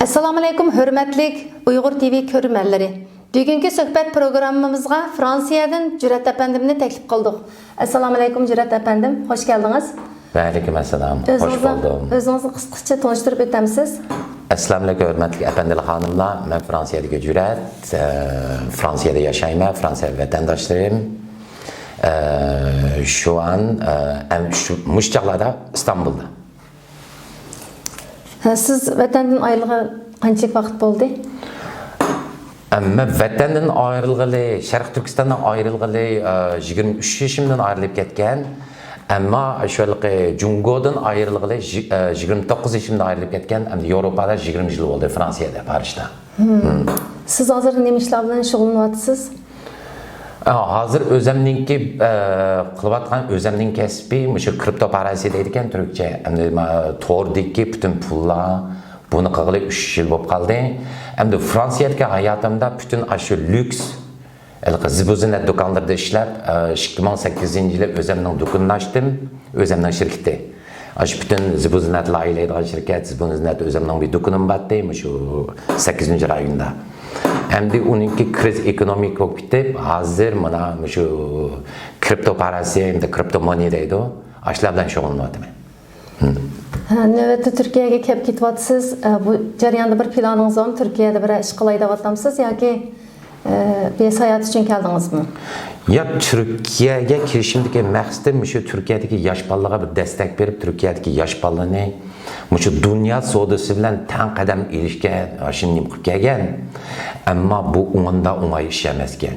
Assalomu alaykum, hurmatli Uyg'ur TV ko'ruvchilar. Bugungi suhbat programmamizga Fransiyadan Jurat efendimni taklif qildik. Assalomu alaykum Jurat efendim, hoş geldiniz. Aleyküm assalam, hoş buldum. Özünüzü qısqacha tanıştırıp ötəmsiz? Assalamu alaykum hörmətli efendili xanımlar. Mən Fransiyada Jurat, Fransiyada yaşayma, Fransiya vətəndaşlarım. Şu an Muşçaqlarda, İstanbul'da. Siz vətəndən ayrılığı qancha vaqt bo'ldi? Mən vətəndən ayrılğılı, Şərq Türkistandan ayrılğılı 23 yaşımdan ayrılıb ketgan. Ama şöyle Cungo'dan ayrılğılı 29 yaşımda ayrılıp ketken, hem de Avrupa'da 20 yıl oldu, Fransa'da, Paris'te. Siz hazır ne işlerle şug'ullanyapsiz? Hazır özümninki kılvatkan özümnin kesbi, şu kripto parası deydiken Türkçe, hem de tordaki bütün pullar, bunu kılı 3 yıl bo'lib kaldı. Hem de Fransa'daki hayatımda bütün aşı lüks, Zibuzinet dükkanlarda işlep, 2008 yılı özümden dükkanını açtım, özümden şirketi. Bütün Zibuzinet layihəli şirket, Zibuzinet özümden bir dükkanım battı, şu 8. rayonda. Hem de onunki kriz ekonomik olup bitip, hazır bana şu kripto parası, hem de kripto money deydi, aşılardan şoğulmadım. Növbətdə Türkiyəyə kelib ketibsiniz. Bu jarayonda bir planınız varmı? Türkiyədə bir iş qilay deyapsınız yoki bir seyahat için geldiniz mi? Ya Türkiye'ye girişimdeki məqsədim şu Türkiye'deki yaş ballığa bir destek verip Türkiye'deki yaş ballığını şu dünya sodası bilen tan qadam ilişke aşınlayıp qilib kelgan. Ama bu onda oңай iş emasken.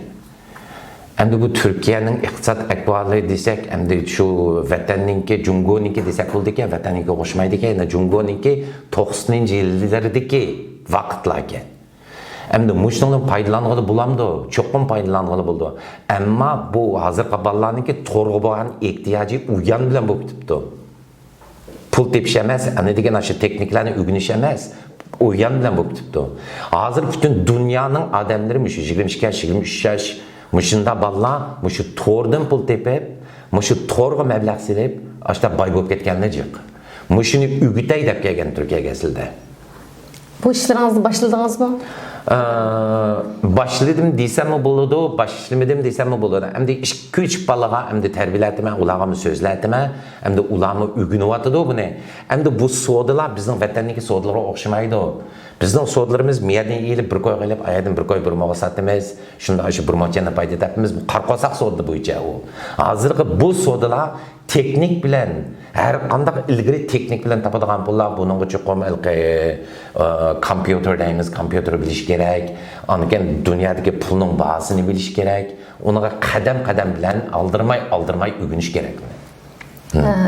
Hem de bu Türkiye'nin iqtisad ahvali desek, hem de şu vatanninki, Cungo'ninki desek oldu ki, vatanninki hoşmaydı ki, Cungo'ninki 90. yıllardaki vaqtlarken. Hem de muşnunun paydalanğılı bulamdı, çoxun paydalanğılı buldu. Ama bu hazır qaballarınki torğu boğan ihtiyacı uyan bilen bu bitipti. Pul tepişemez, ne degen aşı tekniklerini ügünüşemez, uyan bilen bu bitipti. Hazır bütün dünyanın adamları 22-23 yaş Muşunda balla, muşu tordan pul tepip, muşu torga meblağ silip, aşta bay bolup ketkenler jıq. Muşunu ügütey dep kelgen Türkiye'ye kesildi. Bu işlerinizi başladınız mı? Başladım desem mi buludu, başlamadım desem mi buludu. Hem de 2-3 balığa, hem de terbiyeletime, ulağımı sözletime, hem de ulağımı ügünüvatıdı bunu. Hem de bu soğudular, bizim vatandaki soğudulara okşamaydı. Bizning so'dlarimiz miyadni yeyilib bir koy qilib, ayadin bir koy bir moğa satimiz, shunda aşı bir moçana payda tepimiz, bu qarqosoq so'di bo'yicha u. Hozirgi bu so'dlar teknik bilan, har qanday ilgari teknik bilan topadigan pullar, buning uchun kompyuter deymiz, kompyuter bilish kerak, aniken dunyodagi pulning bahosini bilish kerak, unaga qadam-qadam bilan aldırmay o'rganish kerak.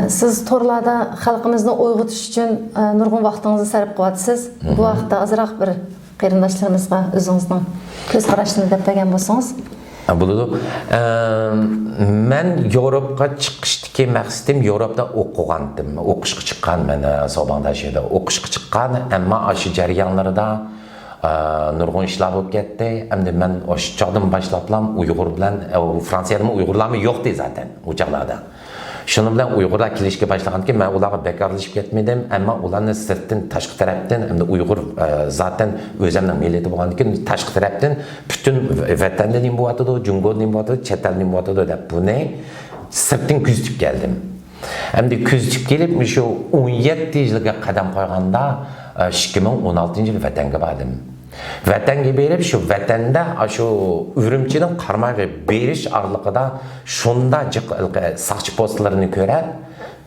Siz torlarda xalqimizni uyg'otish uchun nurg'un vaqtingizni sarf qilyapsiz. Bu vaqtda azroq bir qarindoshlarimizga o'zingizning ko'z qarashini deb bergan bo'lsangiz. Bo'ladi. Men Yevropaga chiqishdagi maqsadim Yevropada o'qigandim. O'qishga chiqqan men Sobondashida o'qishga chiqqan, ammo o'sha jarayonlarda nurg'un ishlar bo'lib ketdi. Endi men o'sha chog'dan boshlablam Uyg'ur bilan Fransiyada Uyg'urlarmi yo'qdi zaten u chog'larda. Şunun bilan Uyg'urlar kelishga boshlaganki, men ularga bekorlashib ketmadim, ammo ularni sirtdan tashqi tarafdan, hamda Uyg'ur zaten o'zimning millati bo'lgandan tashqi tarafdan butun vatandan nim bo'yatdi, Jungodan bo'yatdi, chet eldan bo'yatdi deb buni sirtdan kuzatib keldim. Hamda kuzatib kelib, shu 17 yilga qadam qo'yganda 2016-yil vatanga bordim. Vatanga berib, shu vatanda shu Urumchining qarmog'i berish orliqida shunda saqchi postlarini ko'rib,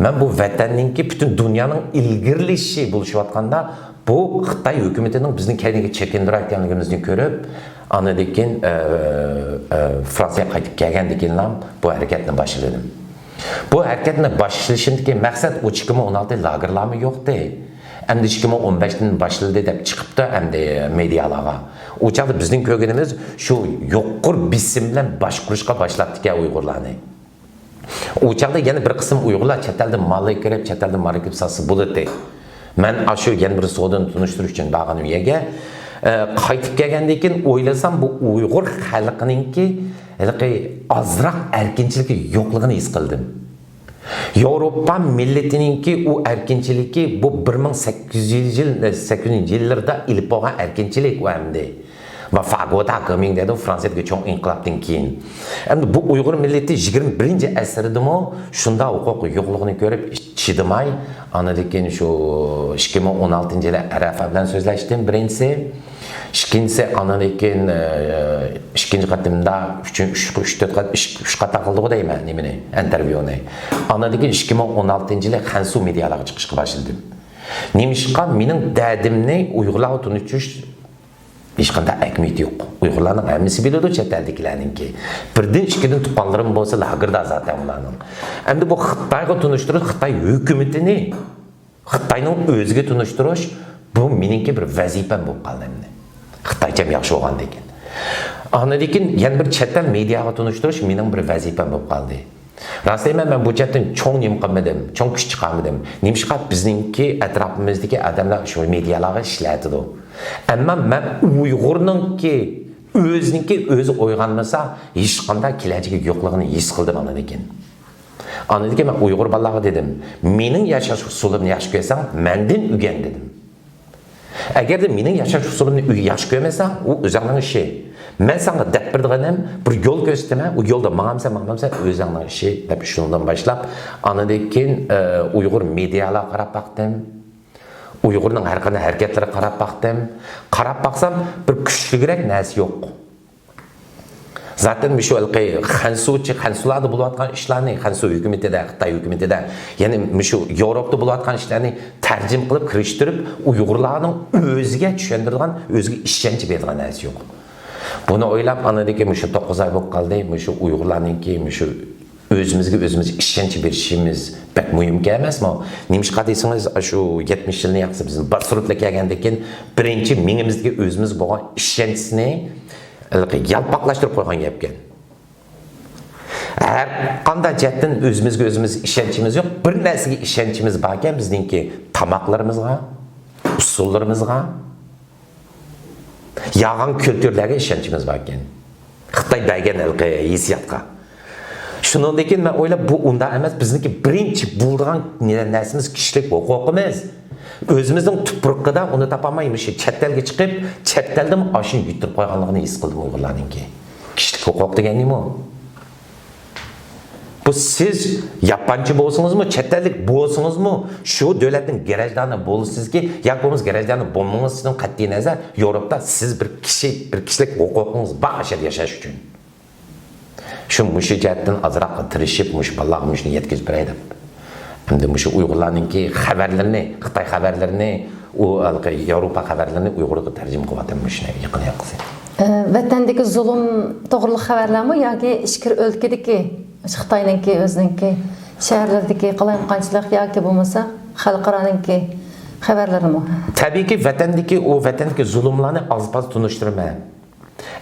men bu vatanninki butun dunyoning ilgirlishi bo'lishayotganda bu Xitoy hukumatining bizning kayniga chekindirayotganligimizni ko'rib, anadekin Fransiyaga qaytib kelgandikinlar bu harakatni boshladim. Bu harakatni boshlashimdagi maqsad 2016 lagerlarmi yo'qdi. Endi 2015'ten başladı deb chiqibdi endi medialarga. O chaqda bizning ko'rganimiz shu yo'qur bisim bilan bosh qurishga boshlabdi Uyg'urlarni. O chaqda yana bir qism Uyg'urlar chet eldan mal kirib, chet eldan mal kirib sotsa bo'ladi. Men shu yana bir savdoni tunishtirish uchun borgan uyaga qaytib kelgandan keyin o'ylasam bu Uyg'ur xalqininki azroq erkinchiligi yo'qligini his qildim. Yevropa milletininki o erkinçiliki bu 1800 yıllarda ilip olan erkinçilik var hem va Fagoda革命 dedi Fransa'daki çok inqilabdan keyin. Endi bu Uyg'ur milleti 21 asrdimi shunda huquq yo'qligini ko'rib chidamay, anadaki shu 2016-yili Arafa bilan so'zlashdim birinchisi. İkincisi anadaki ikinci qatimda 3 qatta qildi deyman nimani intervyuni. Anadaki 2016-yili Xansu medialarga chiqishga boshladim. Nimishqa mening dadimni Uyg'urlar tunutish hech qanday ahamiyati yo'q. Uyg'urlarning hammasi biladi chet eldagilarninki. Birdan ikkidan tuqqanlarim bo'lsa lagerda zaten ularning. Endi bu Xitoyga tunishtirish, Xitoy hukumatini Xitoyning o'ziga tunishtirish bu meningki bir vazifam bo'lib qoldi. Xitoycham yaxshi bo'lgan ekan. Lekin yana bir chet el mediaga tunishtirish mening bir vazifam bo'lib qoldi. Rastlayman men bu chetdan cho'ng nim qilmadim, cho'ng kuch chiqarmadim. Nimishqa bizningki atrofimizdagi odamlar shu medialarga ishlatadi. Ammo men Uyg'urninki o'zi o'yg'onmasa hech qanday kelajagi yo'qligini his qildim ana ekan. Ana ekan men Uyg'ur bolalarga dedim, mening yashash usulimni yaxshi ko'rsang, mendan o'rgan dedim. Agarda mening yashash usulimni yaxshi ko'rmasang, u o'zingning ishi. Men senga deb berganim bir yo'l ko'rsataman, u yo'lda mang'amsan, o'zingning ishi deb shundan boshlab, ana ekan Uyg'ur medialarga qarab baqdim. Uyg'urning har qanday harakatlariga qarab baqdim. Qarab baqsam bir kuchliroq narsa yo'q. Zaten shu Xansularda bo'layotgan ishlarni, Xansu hukumatida, Xitoy hukumatida, ya'ni shu Yevropada bo'layotgan ishlarni tarjim qilib kirishtirib, Uyg'urlarning o'ziga tushuntirgan, o'ziga ishonch beradigan narsa yo'q. Buni o'ylab anadagi shu 9 oy bo'lib qoldi, shu Uyg'urlarningki shu o'zimiz ishonch berishimiz pek muhim emasmi? Nimishqa desangiz, shu 70 yilni yaqsa biz basrutla kelgandan keyin birinchi mingimizga o'zimiz bo'lgan ishonchni yalpaqlashtirib qo'ygan gapkan. Har qanday jihatdan o'zimiz ishonchimiz yo'q, bir narsaga ishonchimiz bor ekan, bizningki tamoqlarimizga, usullarimizga, yag'an kulturlarga ishonchimiz bor ekan. Xitoy bergan hissiyotga. Shundan keyin men o'ylab, bu unda emas, bizniki birinchi bo'lgan narsamiz kishilik huquqimiz. O'zimizning tuproqida uni topolmaymiz, chet elga chiqib, chet eldan oshin yutirib qo'yganligini his qildim Uyg'urlarningki. Kishilik huquq degani nima? Bu siz yaponchi bo'lsangizmi, chet ellik bo'lsangizmi, shu davlatning garajdoni bo'lsizki, yoki bo'lmasa garajdoni bo'lmangiz qat'iy nazar, Yevropada siz bir kishilik huquqingiz bor yashash uchun. Shu jihatdan azroq tirishib, bolalarga shuni yetkazib beray deb. Endi shu Uyg'urlarningki xabarlarini, Xitoy xabarlarini, Yevropa xabarlarini Uyg'urga tarjima qilyapman shuni yaqin yaqsin. Vatandagi zulm to'g'riliq xabarlarmi yoki ishkir o'lkadagi Xitoyninki o'zininki shaharlardagi qalamqonchilik yoki bo'lmasa xalqaroninki xabarlarimi? Tabiiyki vatandagi zulmlarni oz-oz tunishtiraman.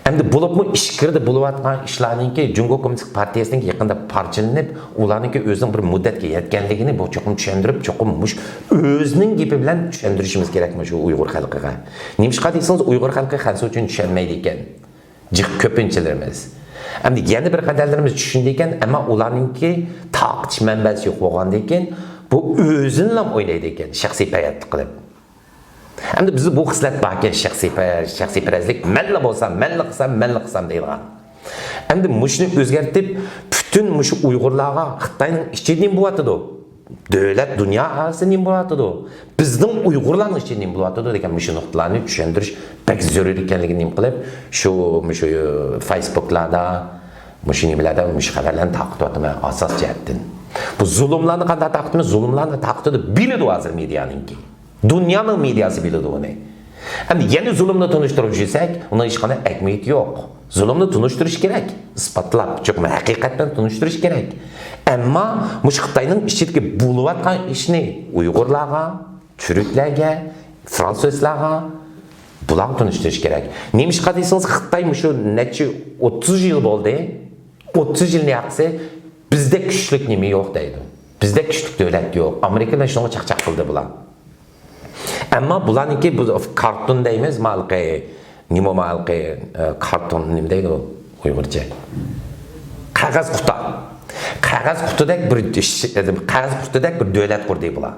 Endi bo'libmi ishkirda bo'layotgan ishlarningki Jungo Kommunistik partiyasining yaqinda parchalanib, ularningki o'zining bir muddatga yetganligini bu cho'qim tushuntirib, cho'qim o'zining gapi bilan tushuntirishimiz kerakmi shu Uyg'ur xalqiga. Nimishqa desangiz, Uyg'ur xalqi Xansu uchun tushunmaydi ekan. Ko'pinchalarimiz. Endi yana bir qadarlarimiz tushundi ekan, ammo ularningki taqich manbasi yo'q bo'lgandan keyin bu o'zini ham o'ylaydi ekan, shaxsiy payatlik qilib. Endi bizda bu xislat bor ekan, shaxsiy parazlik, malla bo'lsam, malla qilsam deydigan. Endi mushni o'zgartib, butun mushu Uyg'urlarga Xitoyning ichidan bo'layotdi. Davlat dunyo aholining bo'layotdi. Bizning Uyg'urlarning ichidan bo'layotdi degan mushu nuqtalarni tushuntirish pek zarur ekanligini qilib, shu Facebooklarda, mushu nimalarda mush xabarlarni taqdim asos jihatdan. Bu zulmlarni qanday taqdim? Zulmlarni taqdim biladi hozir medianinki. Dunyoning mediasi biladi uni. Endi yana zulmni tunishtirib yursak, uni hech qanday ahamiyati yo'q. Zulmni tunishtirish kerak, isbotlab, cho'qma haqiqatdan tunishtirish kerak. Ammo mush Xitoyning ichidagi bo'layotgan ishni Uyg'urlarga, turklarga, fransuzlarga bularni tunishtirish kerak. Nimishqa desangiz, Xitoy shu necha 30 yil bo'ldi. 30 yilni yaqsa bizda kuchlik nima yo'q deydi. Bizda kuchlik davlat yo'q. Amerika bilan shunga chaqchaq qildi bular. Ammo bularniki bu karton deymiz, karton nima deydi Uyg'urcha? Qog'oz quta. qog'oz qutidek bir davlat qurdi bular.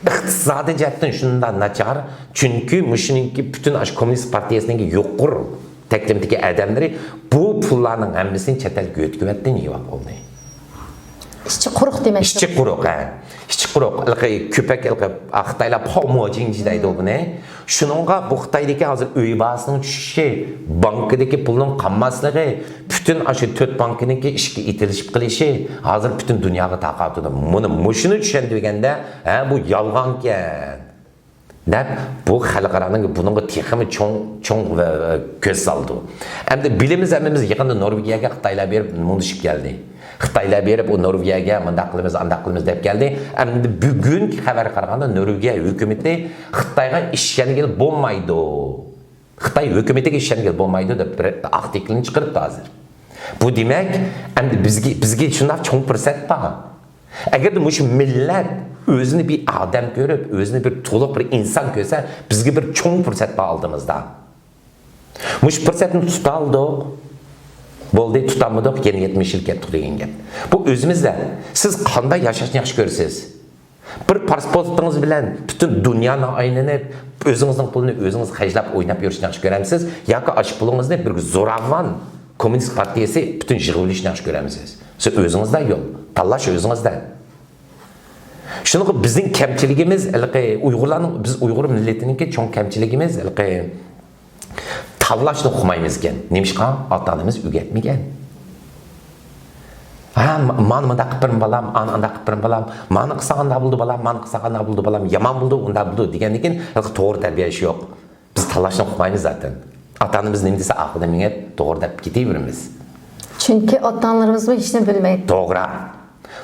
Iqtisodiy jihatdan shundan nachar, chunki mushuninki butun ash kommunist partiyasining yo'qur taklimdagi odamlari bu pullarning hammasini chet elga o'tkazib yeyib oldi. İşçi quruq demek. İşçi quruq, ha. İşçi quruq. Köpek Xitoylar po'mojinji deydi buni. Shuningga bu Xitoydagi hozir uy bahasining tushishi, bankadagi pulning qolmasligi, butun shu 4 bankiniki ishga itilishib qilishi hozir butun dunyoga tarqatdi. Mushuni tushundirganda, ha bu yolg'onkan. Deb bu xalqaraning buningga texmi cho'ng ko'z soldi. Endi bilimiz hammamiz yaqinda Norvegiyaga Xitoylar berib mundishib keldi. Xitoylar berib o Norvegiyaga mundaq qilamiz, andaq qilamiz deb keldi. Endi bugungi xabar qaraganda Norvegiya hukumatı Xitoyga ishongan bo'lmaydi. Xitoy hukumatiga ishongan bo'lmaydi deb bir artiklni chiqaribdi hozir. Bu demak, endi bizga shunday cho'ng fursat bor. Agar mush millat o'zini bir odam ko'rib, o'zini bir to'liq bir inson ko'rsa, bizga bir cho'ng fursat bor oldimizda. Mush fursatni tutaldik. Bo'ldi, tutamadik, yana 70 yil ketdik degan gap. Bu o'zimizda siz qanday yashashni yaxshi ko'rasiz? Bir pasportingiz bilan butun dunyoni aylanib, o'zingizning pulini o'zingiz xajlab o'ynab yurishni yaxshi ko'ramisiz yoki ash pulingizni bir zo'ravon kommunist partiyasi butun yig'ilishni yaxshi ko'ramisiz? Siz o'zingizda yo'l, tanlash o'zingizda. Shuning bizning kamchiligimiz, Uyg'urlarning biz Uyg'ur millatining cho'ng kamchiligimiz tanlashni o'qimaymiz ekan. Nemishqa ota-onamiz o'rgatmagan. Ha, mana qilib balam, anda qilib balam, mana qilsaganda bo'ldi balam, mana qilsaganda bo'ldi balam, yomon bo'ldi, unda bo'ldi degandan keyin to'g'ri tarbiya ish yo'q. Biz tanlashni o'qimaymiz zaten. Ota-onamiz nima desa aqlida menga to'g'ri deb ketaveramiz. Chunki ota-onalarimiz hech nima bilmaydi. To'g'ri.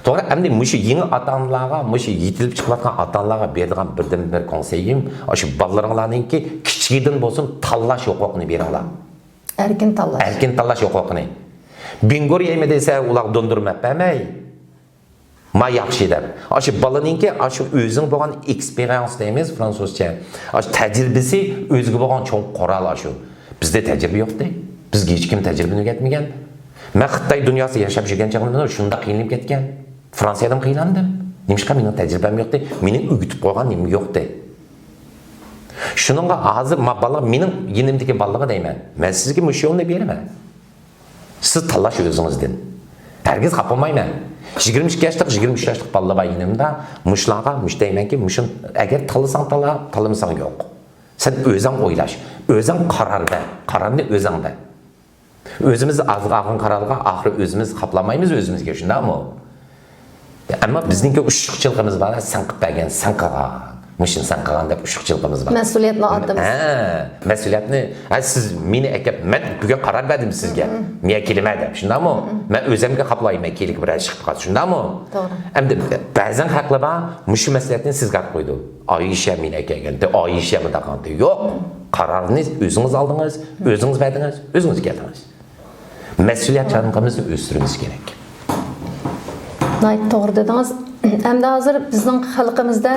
To'g'ri, endi mushu yangi ota-onalarga, mushu yetilib chiqayotgan ota-onalarga beradigan birdan-bir konseyim, shu bolalaringlarningki kichigidan bo'lsin tanlash huquqini beringlar. Erkin tanlash. Erkin tanlash huquqini. Bingor yeyme desa ular dondurma bermay. Ma yaxshi deb. Shu bolaninki shu o'zing bo'lgan experience deymiz fransuzcha. Shu tajribasi o'ziga bo'lgan cho'ng qoral shu. Bizda tajriba yo'q-da. Bizga hech kim tajribani o'rgatmagan. Men Xitoy dunyosida yashab жүрген chaqimda shunda qiynalib ketgan. Fransiyadan qiynaldim. Nimishqa mening tajribam yo'q-da, mening o'gitib qo'ygan nim yo'q-da. Shuningga hozir bola mening yenimdagi bolaga deyman. Men sizga mush yo'lni beraman. Siz tanlash o'zingizdan. Hargiz xafamayman. 22 yoshlik, 23 yoshlik bolalar bor yenimda, mushlarga mush deymanki, mushin agar tanlasang tanla, tanlamasang yo'q. Sen o'zing o'ylash, o'zing qaror ber, qarorni o'zing ber. O'zimiz azg'ag'in qarorga oxiri o'zimiz xaplamaymiz o'zimizga, shundaymi? Ammo bizningki ushuqchiligimiz bor, san qilib bergan, san qilgan, mushin san qilgan deb ushuqchiligimiz bor. Mas'uliyatni olamiz. Mas'uliyatni, siz meni akab, men bugun qaror berdim sizga. Men kelmadim, shundaymi? Men o'zimga xaplayman, kelib bir chiqib qoldi, shundaymi? To'g'ri. Endi ba'zan haqlar bor, mush mas'uliyatni sizga qo'ydi. Oyisha meni akaganda, Oyisha mudaqanti. Yo'q, qarorni o'zingiz oldingiz, o'zingiz berdingiz, o'zingiz keldingiz. Mas'uliyatlarimizni o'stirimiz kerak. To'g'ri dedingiz. Hamda hozir bizning xalqimizda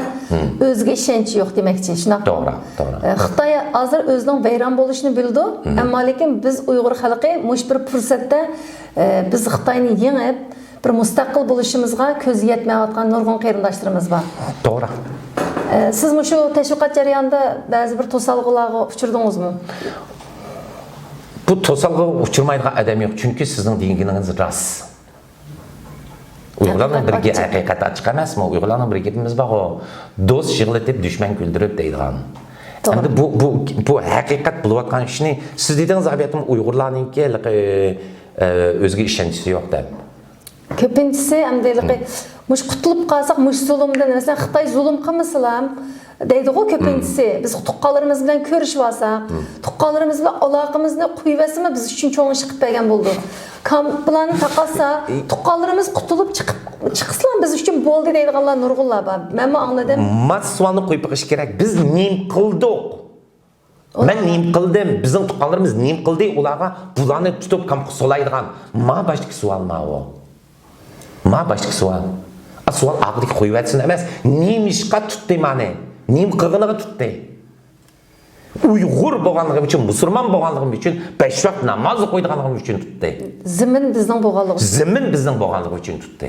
o'ziga ishonch yo'q demakchi, shunday. To'g'ri, to'g'ri. Xitoy hozir o'zining vayron bo'lishini bildi, ammo lekin biz Uyg'ur xalqi mush bir fursatda biz Xitoyni yengib, bir mustaqil bo'lishimizga ko'z yetmayotgan nurg'un qarindoshlarimiz bor. To'g'ri. Siz shu tashviqot jarayonida ba'zi bir to'salg'ularga uchirdingizmi? Bu to'salg'a uchirmaydigan odam yo'q, chunki sizning deganingiz rost. Uyg'urlarning biriga haqiqat ochiq emasmi? Uyg'urlarning bir gapimiz bor, do'st yig'latib, dushman kuldirib deydigan. Endi bu haqiqat bo'layotgan ishni siz dedingiz, abiyatim Uyg'urlarningki o'ziga ishonchi yo'q deb. Ko'pinchisi hamda mush qutulib qolsak, mush zulmdan, masalan, Xitoy zulm qilmasalar deydi-ku ko'pinchisi. Biz tuqqanlarimiz bilan ko'rishib olsak, tuqqanlarimiz bilan aloqamizni qo'yibasimi biz uchun cho'ng ish qilib bergan bo'ldi. Kamplarni taqasa, tuqqanlarimiz qutulib chiqsalar biz uchun bo'ldi deydiganlar nurg'unlar bor. Men angladim. Mas'ulni qo'yib qo'yish kerak. Biz nim qildik? Men nim qildim? Bizning tuqqanlarimiz nim qildi? Ularga bularni tutib kampga solaydigan. Ma boshqa savol o. Ma boshqa savol. Savol aqliga qo'yib etsin emas. Nimishqa tutdi meni? Nim qilganiga tutdi. Uyg'ur bo'lganligim uchun, musulmon bo'lganligim uchun 5 vaqt namoz o'qiydiganligim uchun tutdi. Zimin bizning bo'lganligi. Zimin bizning bo'lganligi uchun tutdi.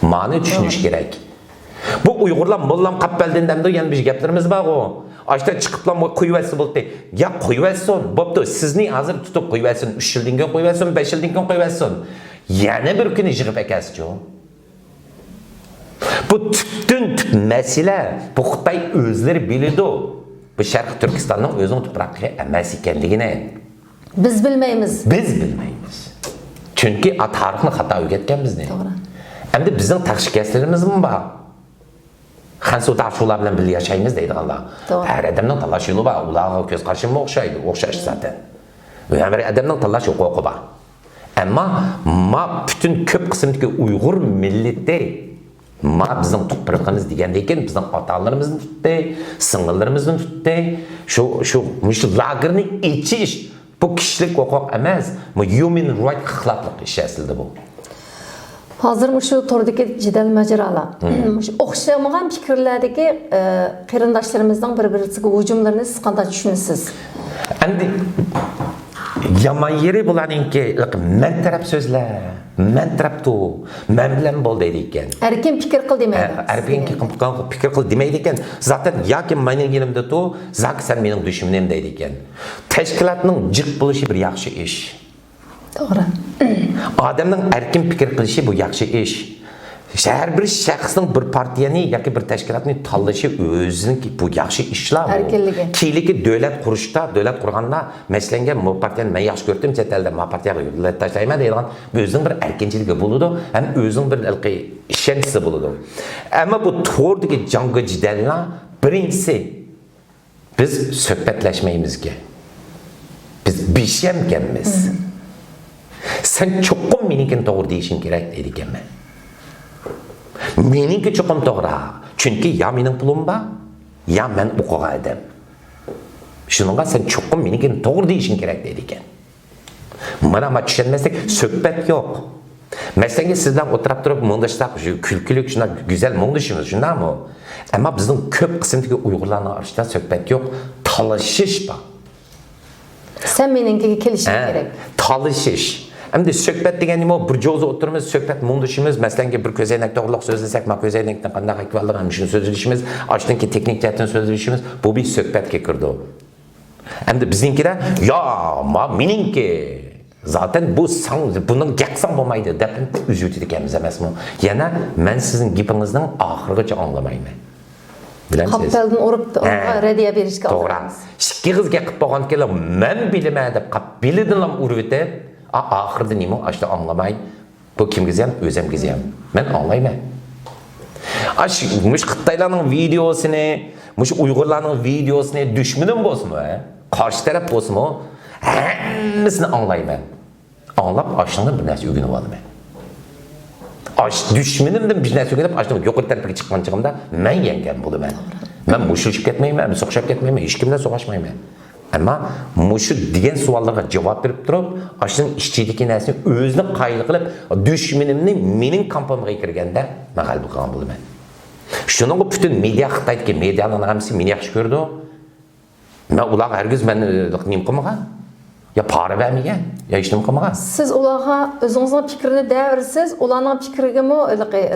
Ma'ni tushunish kerak. Bu Uyg'urlar mollam qappaldan demdi, yana biz gaplarimiz bor-ku. Ashta chiqiblam qo'yversa bo'ldi. Ya qo'yversin, bo'pti. Sizni hozir tutib qo'yversin, 3 yildan keyin qo'yversin, 5 yildan keyin qo'yversin. Yana bir kuni yig'ib akasichu. Bu tüp mesele, bu Xitoy o'zlari biladi. Bu Sharq Turkistonning o'zining tuproqlari emas ekanligini Biz bilmaymiz. Biz bilmaymiz. Chunki tarixni xato o'rgatganmiz. To'g'ri. Endi bizning tashkilotlarimiz bor. Xansuda shular bilan birga yashaymiz deydiganlar. Har odamning tanlash yo'li bor, ularga ko'z qarashimga o'xshaydi, o'xshash zaten. Har odamning tanlash huquqi bor. Ammo butun ko'p qismdagi Uyg'ur millati bizning tuprog'imiz degandan keyin bizning ota-onalarimizni tutdi, singillarimizni tutdi. Shu lagerni ichish bu kishilik huquq emas, bu human right xiloflik ish aslida bu. Hozir shu turdagi jidal majaralar, o'xshamagan fikrlardagi qarindoshlarimizning bir-biriga hujumlarini siz qanday tushunasiz? Endi yomon yeri bularninki men taraf so'zlar, men taraf tu, men bilan bo'l deydi ekan. Erkin fikr qil demaydi. Erkin fikr qil demaydi ekan. Zaten yoki mening yerimda tu, zak sen mening dushmanim deydi ekan. Tashkilotning jiq bo'lishi bir yaxshi ish. To'g'ri. Odamning erkin fikr qilishi bu yaxshi ish. Har bir shaxsning bir partiyani yoki bir tashkilotni tanlashi o'zining bu yaxshi ishlar. Erkinligi. Keyligi davlat qurishda, davlat qurganda, masalan, bu partiyani men yaxshi ko'rdim, chet elda bu partiyaga yo'llat tashlayman deydigan o'zining bir erkinchiligi bo'ladi, ham o'zining bir ishonchi bo'ladi. Ammo bu to'rdagi jangga jidallar birinchisi biz suhbatlashmaymizga. Biz bishemganmiz. Sen cho'qim menikin to'g'ri deyishing kerak deydi ekanman. Meningki cho'qim to'g'ri. Chunki ya mening pulim bor, ya men o'qigan edim. Shuningga sen cho'qim menikin to'g'ri deyishing kerak deydi ekan. Mana tushunmaslik suhbat yo'q. Masalan, sizdan o'tirib turib mundashda kulkilik shuna go'zal mundashimiz, shundami? Ammo bizning ko'p qismdagi Uyg'urlarning orasida suhbat yo'q, talashish bor. Sen meningkiga kelishing kerak. Talashish. Endi suhbat degani nima? Bir jo'za o'tirimiz, suhbat mundashimiz, masalan, bir ko'zoynak to'g'riliq so'zlasak, ma ko'zoynakdan qanday akvallar ham shuni so'zlashimiz, ashtanki texnik jihatdan so'zlashimiz, bu bir suhbatga kirdi. Endi bizninkida, yo, meningki zaten bu bunun gaqsan bo'lmaydi deb uzutib ekanmiz emasmi? Yana men sizning gapingizning oxirigacha anglamayman. Bilamsiz? Qappaldan urib radiya berishga to'g'ri. Ikki qizga qilib bo'lgan kelar men bilaman deb qappilidan ham urib o'tib, oxirida nima ashta anglamay, bu kimga ham o'zimga ham. Men anglayman. Mush Xitoylarning videosini, mush Uyg'urlarning videosini dushmanim bo'lsinmi, qarshi taraf bo'lsinmi, hammasini anglayman. Anlab ashni bir narsa o'rganib olaman. Dushmanimdan bir narsa o'rganib, ashni yuqori tarafga chiqqan chig'imda men yengan bo'laman. Men mushilishib ketmayman, so'qishib ketmayman, hech kimdan so'qashmayman. Ammo mushu degan savollarga javob berib turib, ashning ichidagi narsani o'zini qayil qilib, dushmanimni mening kampamga kirganda men g'alaba qilgan bo'laman. Shuning butun media Xitoydagi medialarning hammasi meni yaxshi ko'rdi. Men ular hargiz meni nim qilmagan. Ya para vermeyen, ya işlem qilmagan. Siz ularga o'zingizning fikrini davrsiz, ularning fikriga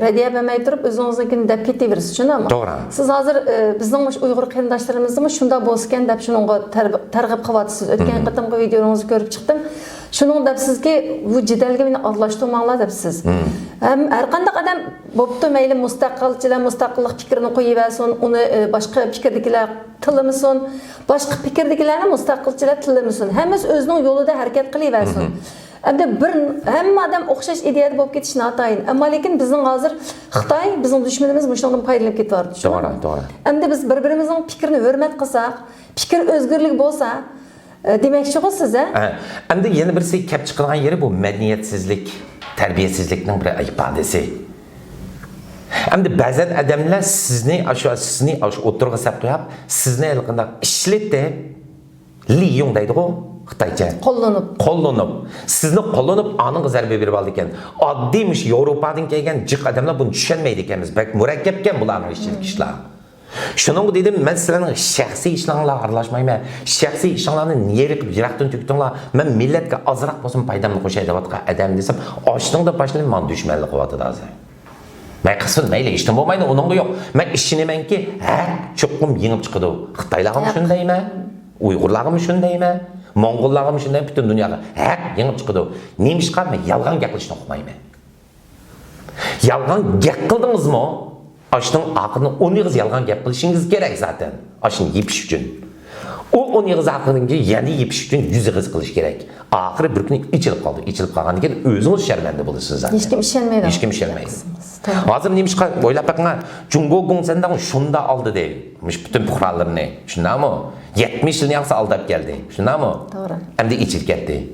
radiya bermay turib, o'zingiznikini deb ketaverasiz, shundami? To'g'ri. Siz hozir bizning Uyg'ur qarindoshlarimizni shunda bo'lgan deb shuningga targ'ib qilyapsiz. O'tgan qatimgi videongizni ko'rib chiqdim. Shuning deb sizga bu jidalga meni aralashtirmanglar debsiz. Ham har qanday odam bo'pti, mayli mustaqillik fikrini qo'yiversin, uni boshqa fikrdagilar tilimisin, boshqa fikrdagilarni mustaqilchilar tilimisin. Hammasi o'zining yo'lida harakat qilaversin. Endi hamma odam o'xshash ideyada bo'lib ketishni atayin. Ammo lekin bizning hozir Xitoy bizning dushmanimiz shundan foydalanib ketyapti. To'g'ri. Endi biz bir-birimizning fikrini hurmat qilsak, fikr o'zgarlik bo'lsa, demakchi siz endi yana birisi kelib chiqilgan yeri bu madaniyatsizlik, tarbiyasizlikning bir ifodasi. Endi ba'zan odamlar sizni o'tirg'a sab qo'yib, sizni qanday ishlatdi, liyong deydi-ku Xitoycha. Qo'llanib. Sizni qo'llanib, aning zarba berib oldi ekan. Oddiymish Yevropadan kelgan jiq odamlar buni tushunmaydi ekanmiz. Bak murakkabkan bularning ishchilik ishlar. Şunun dedim, ben sizlerin şahsi işlerine aralashmayman. Şahsi işlerini niye qilib yiroqdan tükdinglar? Men millatga ozroq bo'lsin foydamni qo'shay deyotgan odam desam, ochtingda boshlanib men dushmanlik qilyapti hozir. Men qilsin, mayli ishtim bo'lmaydi, uningga yo'q. Men ishonamanki, ha, chuqum yengib chiqadi. Xitoylarga shundaymi? Uyg'urlarga shundaymi? Mo'ng'ullarga shundaymi? Butun dunyoga ha, yengib chiqadi. Nemishqa men yolg'on gapirishni o'qimayman. Yolg'on gap qildingizmi? Aşının aqını 10 yıl yalgan gap qilishingiz kerak zaten. Aşını yepish uchun. O 10 yıl aqını yana yepish uchun 100 yıl qilish kerak. Oxiri bir kuni ichilib qoldi. Ichilib qolgandan keyin o'zingiz sharmanda bo'lasiz zaten. Hech kim ishonmaydi. Hech kim ishonmaydi. Hozir nemishqa o'ylab baqinglar, Jungo Gongsandan shunda oldi dey. Bütün puhralarni. Shundami? 70 yil yaxshi aldab keldi. Shundami? To'g'ri. Endi ichilib ketdi.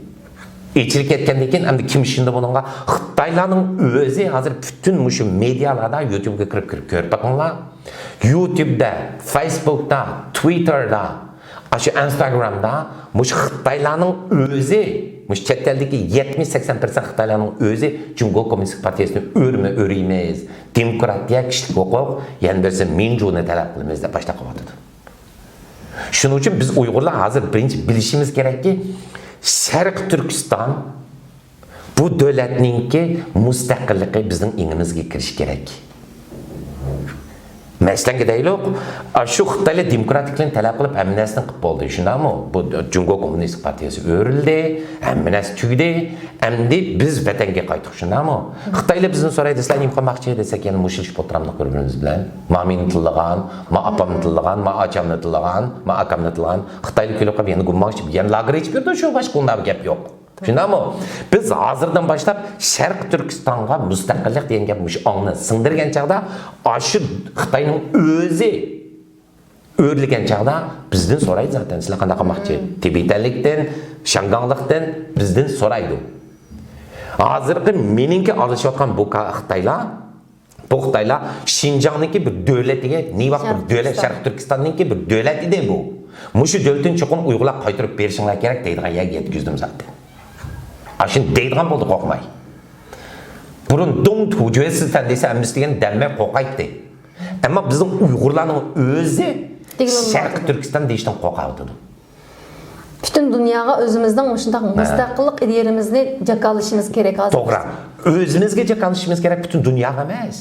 İçilik etkendan keyin endi kim ishindi buningga? Xitoylarning o'zi hozir butun mushu medialarda YouTube'ga kirib ko'rib baqinglar. YouTube'da, Facebook'da, Twitter'da, shu Instagram'da mush Xitoylarning o'zi, mush chet eldagi 70-80% Xitoylarning o'zi Jungo Kommunistik Partiyasini o'riymiz, demokratiya, kishilik huquq, yana birisi minjuni talab qilamiz deb boshlab qo'yadi. Shuning uchun biz Uyg'urlar hozir birinchi bilishimiz kerakki, Sharq Turkiston bu davlatningki mustaqilligi bizning ingimizga kirish kerak. Masalan deylik, shu Xitoylar demokratiklikni talab qilib hamma narsani qilib bo'ldi, shundami? Bu Jungo Kommunistik Partiyasi o'rildi, hamma narsa tugdi, endi biz vatanga qaytdik, shundami? Xitoylar bizdan so'raydi, sizlar nima qilmoqchi desak, yana mushilish o'tiramni ko'rimiz bilan. Ma meni tillagan, ma apamni tillagan, ma achamni tillagan, ma akamni tillagan. Xitoylar kelib qolib yana gummoqchi, yana lager ichib yurdi, shu boshqa unda gap yo'q. Shundami? Biz hozirdan boshlab Sharq Turkistonga mustaqillik degan gap mush ongni singdirgan chaqda, shu Xitoyning o'zi o'rligan chaqda bizdan so'raydi zaten, sizlar qanday qilmoqchi? Tibetanlikdan, Shanganlikdan bizdan so'raydi. Hozirgi meningki alishayotgan bu Xitoylar Xinjiangniki bir davlatiga, ne vaqt bir davlat Sharq Turkistonningki bir davlat edi bu. Mushu davlatni cho'qim Uyg'urlar qaytarib berishinglar kerak deydigan yerga yetkazdim zaten. Aşın deydigan bo'ldi qo'rqmay. Burun dong tujesidan desa amnistigan damay qo'rqaydi. Ammo bizning Uyg'urlarning o'zi Sharq Turkiston deyishdan qo'rqadi. Butun dunyoga o'zimizdan shunday mustaqillik idealimizni jakalashimiz kerak hozir. To'g'ri. O'zimizga jakalashimiz kerak, butun dunyoga emas.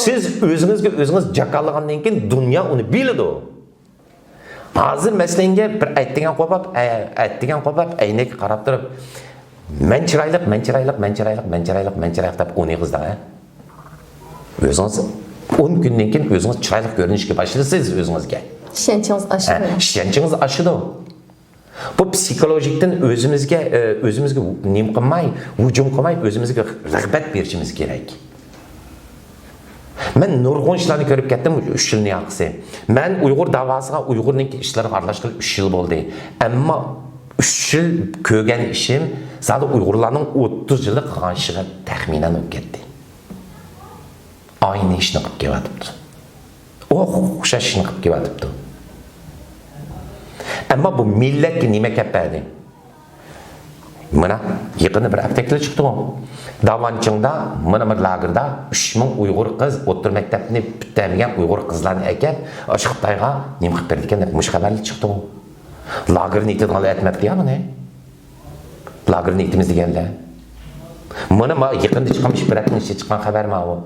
Siz o'zingizga o'zingiz jakallagandan keyin dunyo uni biladi. Hozir masalanga bir aytgan qo'pab aynak qarab turib, men chiroylik deb o'ni qizdan, o'zingiz 10 kundan keyin o'zingiz chiroylik ko'rinishga boshlaysiz o'zingizga. Ishonchingiz oshadi. Bu psikologikdan o'zimizga nim qilmay, hujum qilmay, o'zimizga rag'bat berishimiz kerak. Men nurg'un ishlarni ko'rib ketdim 3 yilning yaxshisi. Men Uyg'ur davosiga, Uyg'urning ishlariga aralashib 3 yil bo'ldi. Ammo 3 yil ko'rgan ishim zada Uyg'urlarning 30 yillik qilgan ishiga taxminan o'tib ketdi. Ayni ishni qilib kelyapti. O'xshash ishni qilib kelyapti. Ammo bu millatga nima kapadi? Mana yaqinda bir apteklar chiqdi. Davanchingda mana bir lagerda 3000 Uyg'ur qiz o'tir maktabni bitamagan Uyg'ur qizlarni akab, o'sha Xitoyga nima qilib berdi ekan deb mush xabarlar chiqdi. Lagerni itidg'al etmabdi ya buni. Lagerni itimiz deganlar. Mana yaqinda chiqqan ishbiratning ichiga chiqqan xabar ma bu.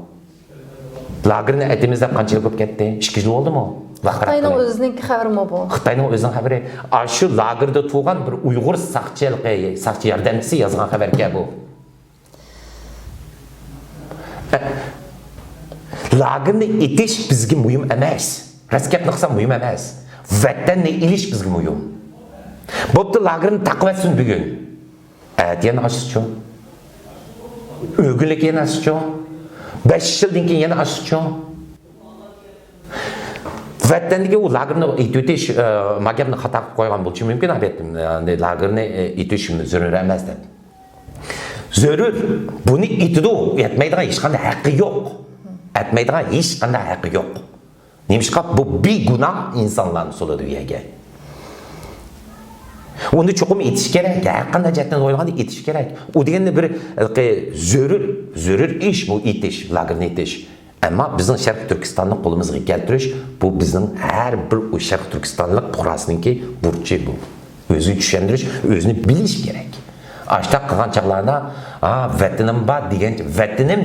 Lagerni aytimizda qanchalik ko'p ketdi? 2 yil bo'ldimi? Xitoyning o'zining xabari mi bu? Xitoyning o'zining xabari. Shu lagerda tug'ilgan bir Uyg'ur saqchi yordamchisi yozgan xabarga bu. Lagerni itish bizga muhim emas. Raskatni qilsa muhim emas. Vatanni ilish bizga muhim. Bo'pti lagerni taqvatsin bugun. Yana ashchu. O'g'illik yana ashchu. 5 yildan keyin yana ashchu. Vatandagi u lagerni itish magabni xato qilib qo'ygan bo'lishi mumkin albatta. Lagerni itish zarur emas deb. Zarur. Buni itidu, yetmaydigan hech qanday haqqi yo'q. Etmaydigan hech qanday haqqi yo'q. Nemishqa bu begunoh insonlarning so'ladi uyaga. Uni cho'qim etish kerak, har qanday jihatdan o'ylaganda etish kerak. U deganda bir zarur ish bu etish, lagerni etish. Ama bizning Sharq Turkistonni qo'limizga keltirish bu bizning har bir o Sharq Turkistonlik fuqarosiningki burchi bu. O'zini tushundirish, o'zini bilish kerak. Ashta qilgan chaqlarda, vatanim bor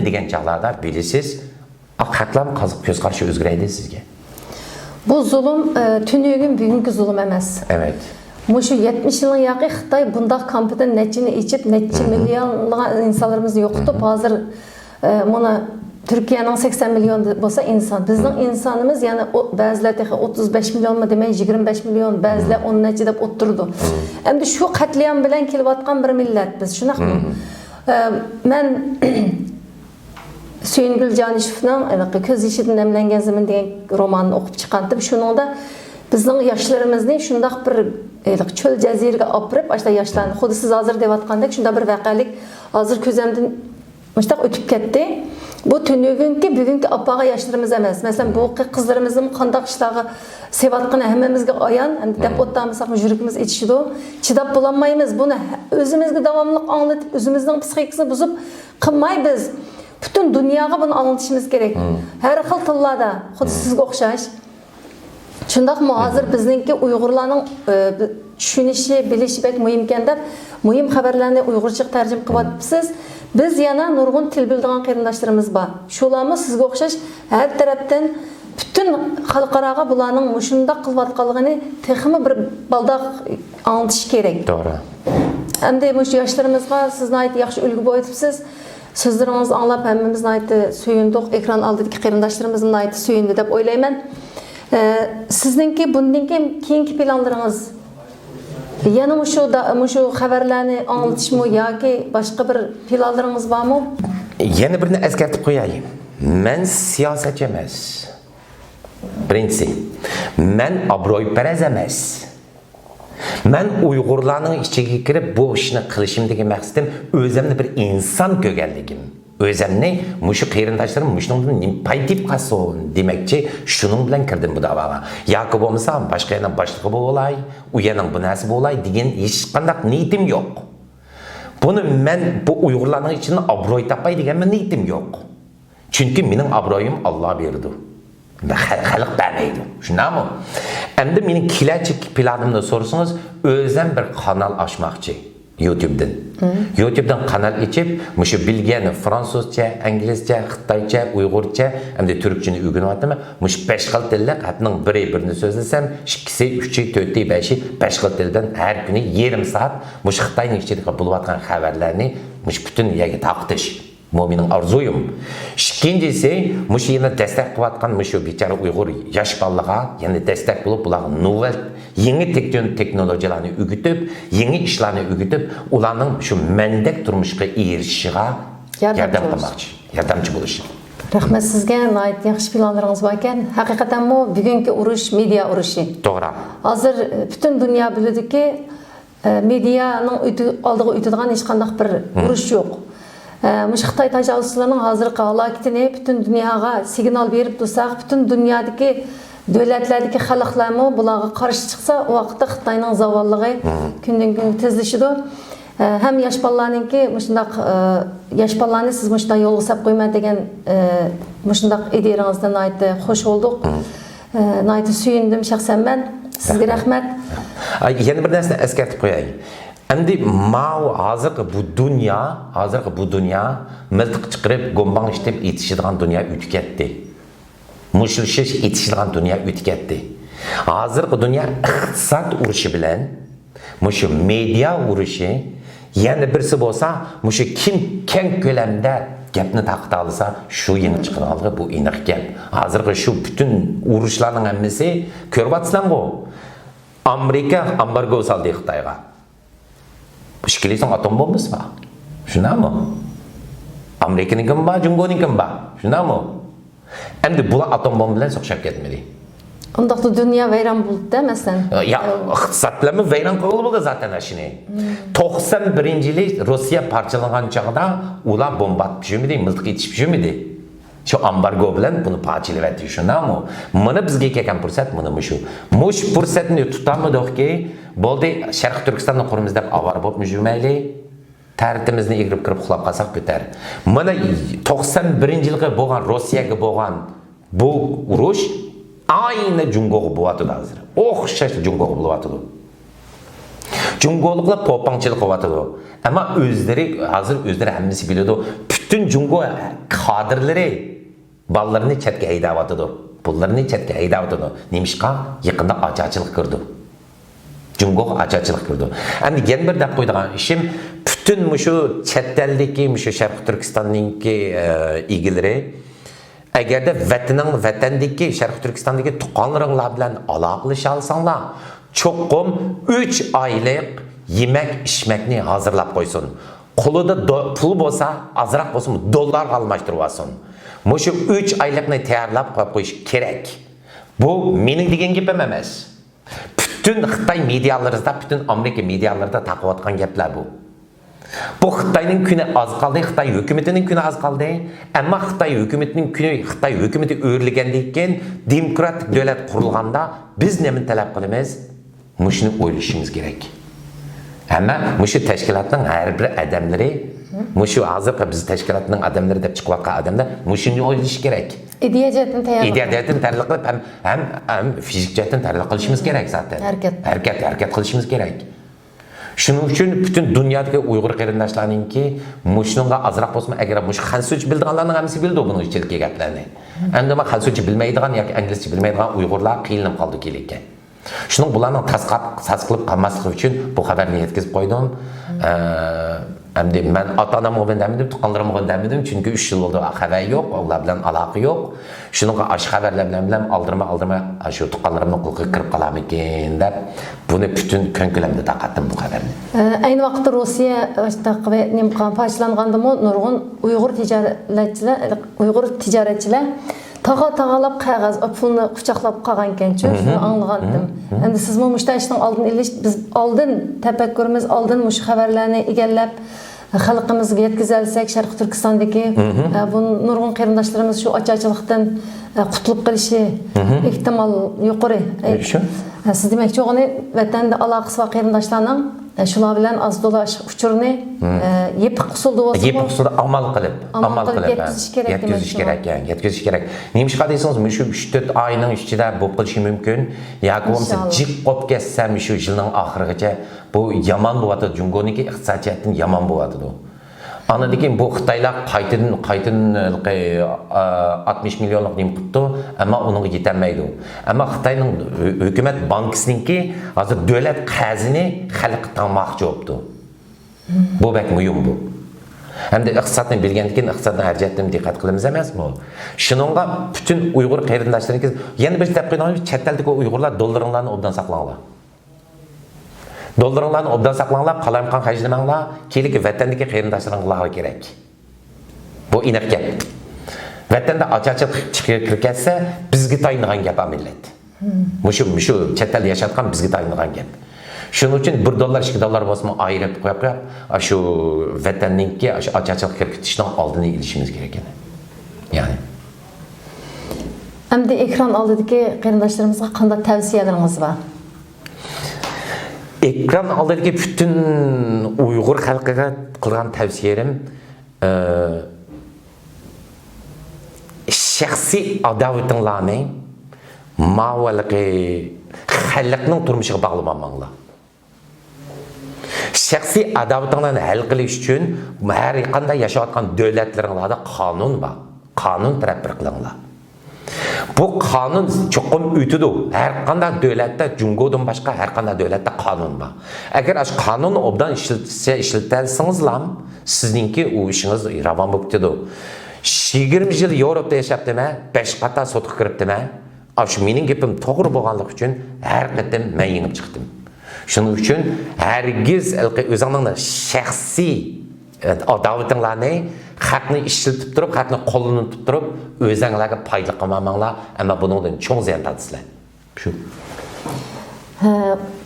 degan chaqlarda bilasiz, haqlam ko'z qarshi o'zgaradi sizga. Bu zulüm tünügün bugünkü zulüm emas. Evet. Muşu 70 yılın yağı Xitay bundaq kampüden neçini içip neçi milyonlagan insanlarımız yoktu. Hazır bunu Türkiye'nin 80 milyon olsa insan. Bizning insanımız yani bazıları 35 milyon mu demey 25 milyon, bazıları 10 neçe dep oturdu. Endi şu katliam bilen kelip bir millet biz. Şunaqmı? Men Süyüngül Canişev'nin Köz Yeşilin Emlengen Zemin degan romanını okup çıkandım. Şununda bizning yaşlarımızning şundaq bir çöl jaziraga opirib, ashta yoshlarni xuddi siz hozir deyotgandek shunda bir vaqalik hozir ko'zimdan mushtaq o'tib ketdi. Bu tünügünki bugungi opaga yoshlarimiz emas. Masalan, bu qizlarimizning qandaq ishlari sevotgani hammamizga ayon, deb o'tamisak yuragimiz etishidi. Chidab bo'lolmaymiz. Buni o'zimizga davomli anglatib, o'zimizning psixikasini buzib qilmay biz bütün dunyoga buni anlatishimiz kerak. Har xil tillarda, xuddi sizga o'xshash. Shundaqmi hozir bizningki Uyg'urlarning tushunishi, bilishi bek muhim ekan deb muhim xabarlarni Uyg'urcha tarjima qilyapsiz. Biz yana nurg'un til biladigan qarindoshlarimiz bor. Shularmi sizga o'xshash har tarafdan bütün xalqaroga bularning mushundaq qilayotganligini texmi bir baldaq anlatish kerak. To'g'ri. Endi mush yoshlarimizga sizni aytib yaxshi ulgu bo'yibsiz. Sizlarimizni anglab hammamizni aytib suyundik, ekran oldidagi qarindoshlarimizni aytib suyundi deb o'ylayman. Sizningki bundan keyingi planlaringiz yana mushu xabarlarni anlatishmi yoki boshqa bir planlaringiz bormi? Yana birini eskartib qo'yayim. Men siyosatchi emas. Birinchisi, men obro'yparaz emas. Men Uyg'urlarning ichiga kirib bu ishni qilishimdagi maqsadim o'zimni bir inson ko'rganligim. Özümni muşu qeyrindaşlarım muşundan paytip qasın demekçi şunun bilen kirdim bu davaga. Yoki bo'lmasa boshqa yana boshlig'i bo'lay, u yana bu narsa bo'lay degan hech qanday niyatim yo'q. Buni men bu Uyg'urlarning ichida obro'y topay degan niyatim yo'q. Chunki mening obro'yim Alloh berdi. Xalq bermaydi. Shundami? Endi mening kelajak planimni so'rasangiz, o'zim bir kanal ochmoqchi. YouTube'dan. YouTube'dan kanal açıp, muşu bilgeni Fransızca, İngilizce, Xitayca, Uygurca, hem de Türkçeni öğreniyorum. Muş 5 xil tillik, hepinin birini sözlesem, 2'si, 3'ü, 4'ü, 5'i, 5 xil tilden her günü yarım saat muş Xitay'ın içindeki buluvatkan haberlerini muş bütün yege taqtiş. Bu benim arzuyum. İkincisi, muş yine destek kıvatkan muşu biçare Uygur yaş balığa, yani destek bulup bulan novel, yeni teknolojilerini ügütüp, yeni işlerini ügütüp, ulanın şu mendek durmuşka erişiğe yardımcı buluşur. Rahmet sizge, nait yaxshi planlarınız var ekan. Hakikaten bu bugünkü uruş, media uruşu. Doğru. Hazır bütün dünya bildi ki medianın aldığı ütüdüğün hiç qandaq bir uruş yok. Muş Xitay tajavuzçılarının hazırki halaketini bütün dünyaya signal verip dursak, bütün dünyadaki devletlerdeki xalqlarmı bularga qarşı çıksa, o vaqtda Xitayning zavallığı günden gün tezleşidi. Hem yaş balalarınki muşundaq yaş balalarni siz muşunda yolga sap qo'yma degan muşundaq ideyangizdan aytdi, xoş olduk. Aytdi suyundim şahsen ben. Sizga rahmat. Yana bir narsani eskartib qo'yayim. Endi hozirgi bu dünya miltiq chiqarib, go'mbang ishlab etishadigan dunyo o'tib ketdi. Mushlishish etishadigan dunyo o'tib ketdi. Hozirgi dunyo iqtisod urushi bilan, mushu media urushi, yana birisi bo'lsa, mushu kim keng ko'lamda gapni taqta olsa, shu yeni chiqqanligi bu aniq gap. Hozirgi shu bütün urushlarning hammasi ko'ryapsizlar-ku. Amerika embargo soldi Xitoyga. İşkilisin atom bombası var. Şuna mı? Amerika'nın kim var, Cumhur'un kim var? Şuna mı? Hem de bu atom bombalarla sokşap gitmedi. Ondaqda dünya vayron bo'ldi demasan. Ya, iqtisodlarni vayron qilib zaten ashini. 91-yili Rossiya parchalangan chaqda ular bomba atib yurmidi, miltiq etib yurmidi. Şu embargo bilan buni parchalayapti, shunami? Mana bizga kelgan fursat mana shu. Mush fursatni tutamidikki, bo'ldi Sharq Turkistonni qurimiz deb avar bo'lib yurmaylik. Tərtimizni egirib kirib uxlab qalsaq bitar. Mana 91-yilgi bo'lgan Rossiyaga bo'lgan bu urush ayni Jungoga bo'layotir hozir. O'xshash Jungoga bo'layotir. Jungoliklar popangchilik qilyapti. Ammo o'zlari hozir o'zlari hammasi biladi. Butun Jungo kadrlari bolalarni chetga haydayapti. Pullarni chetga haydayapti. Nemishqa yaqinda ochachlik kirdi. Jungo ochachlik kirdi. Endi yana bir deb qo'ydigan ishim bütün şu chetdagi şu Sharq Turkistonninki egilari agarda vatandagi Sharq Turkistondagi tuqqanlaringlar bilan aloqalasha olsanglar, cho'qim 3 oylik yemek içmekni hazırlab qo'ysin. Qo'lida pul bo'lsa, azroq bo'lsin, dollarga almashtirib olsin. Mushu 3 oylikni tayyorlab qo'yish kerak. Bu mening degan gapim emas. Bütün Xitoy medialarida, bütün Amerika medialarida taqiyotgan gaplar bu. Bu Xitoyning kuni az qoldi, Xitoy hukumatining kuni az qoldi. Ammo Xitoy hukumatining kuni, Xitoy hukumati o'rlagandan keyin demokratik davlat qurilganda biz nima talab qilamiz? Mushuni o'ylashimiz kerak. Ammo mushu tashkilotning har bir odamlari, mushu hozirgi biz tashkilotning odamlari deb chiqayotgan odamlar mushuni o'ylash kerak. İdeya jihatdan tayyor. İdeya jihatdan tayyor qilib ham fizik jihatdan tayyor qilishimiz kerak zaten. Harakat qilishimiz kerak. Shuning uchun butun dunyodagi Uyg'ur qarindoshlarningki mushunga azroq bo'lsa, agar mush xansuch bildiganlarning hammasi bildi buni ichidagi gaplarni. Endi men xansuch bilmaydigan yoki inglizcha bilmaydigan Uyg'urlar qiynalib qoldi kelikka. Shuning bularning sas qilib qolmasligi uchun bu xabarni yetkazib qo'ydim. Endi men ota-onamga bildirdim, tuqqanlarimga bildirdim, chunki 3 yil bo'ldi xabar yo'q, ular bilan aloqa yo'q. Shuning ash xabarlar bilan aldirma shu tuqqanlarimning qo'liga kirib qolarmikin deb buni butun ko'nglimda taqatdim bu xabarni. Ayni vaqtda Rossiya nimqan faşlangandimi nurg'un Uyg'ur tijoratchilar tağalab qog'oz pulni quchoqlab qolgan ekan-ku, shuni anglagandim. Endi siz mushta ishning oldin biz oldin tafakkurimiz oldin mush xabarlarni egallab xalqimizga yetkazalsak, Sharq Turkistondagi bu nurg'un qarindoshlarimiz shu ochachlikdan qutulib qolishi ehtimol yuqori. Siz demakchi o'g'ini vatanda aloqasi va qarindoshlarning shular bilan az dolash uchurini yepiq usulda bo'lsa, yepiq usulda amal qilib yetkazish kerak. Nemishqa deysangiz, shu 3-4 oyning ichida bo'lib qolishi mumkin. Yoki bo'lmasa jiq qolib ketsa, shu yilning oxirigacha bu yomon bo'ladi, Jungoniki iqtisodiyotdan yomon bo'ladi. Ana degan bu Xitoylar qaytadan 60 millionlik nim qildi, ammo unga yetolmaydi. Ammo Xitoyning hukumat bankisiningki hozir davlat qarzini xalqqa tanmoqchi bo'ldi. Bu bak muhim bu. Hamda iqtisodni bilgandan keyin iqtisodni harajatdan diqqat qilamiz emasmi? Shuningga butun Uyg'ur qarindoshlaringiz yana bir gap qo'yaylik, chet eldagi Uyg'urlar dollaringlarni obdan saqlanglar. Dollaringlarni obdan saqlanglar, qalamqon hajlamanglar, keliki vatandagi qarindoshlaringlarga kerak. Bu aniq gap. Vatanda ochachlik chiqib ketsa, bizga tayingan gap millat. Mushu chet elda yashayotgan bizga tayingan gap. Shuning uchun $1, $2 bo'lsa ayirib qo'yib, shu vatanninki shu ochachlik kiritishning oldini olishimiz kerak edi. Ya'ni endi ekran oldidagi qarindoshlarimizga qanday tavsiyalaringiz bor? Ekran oldidagi butun Uyg'ur xalqiga qilgan tavsiyalarim shaxsiy adovatinglarni ma'valqi xalqning turmushiga bog'lamanglar. Shaxsiy adovatinglarni hal qilish uchun har qanday yashayotgan davlatlaringizda qonun bor. Qonun taraf qilinglar. Bu qonun cho'qim o'tidi. Har qanday davlatda Jungodan boshqa har qanday davlatda qonun bor. Agar ash qonun obdan ishlatilsangizlar, sizningki u ishingiz ravon bo'lib ketadi. 20 yil Yevropada yashapdimi, 5 qator sotib kiribdimi? Shu mening gapim to'g'ri bo'lganligi uchun har qatim men yengib chiqdim. Shuning uchun hargiz o'zingizning shaxsiy adovatinglarni haqni ishlatib turib, haqni qo'lini tutib turib, o'zingizlarga foyda qilmamanglar, ammo bundan cho'ng ziyon tortisizlar. Shu.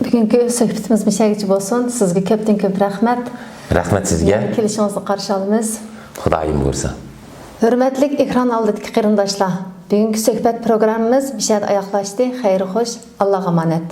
Bugungi suhbatimiz mishagichi bo'lsin. Sizga ko'pdan ko'p rahmat. Rahmat sizga. Kelishingizni qarshi olamiz. Xudoyim bo'lsa. Hurmatli ekran oldidagi qarindoshlar, bugungi suhbat programmamiz mishad oyoqlashdi. Xayr xo'sh, Allohga omonat.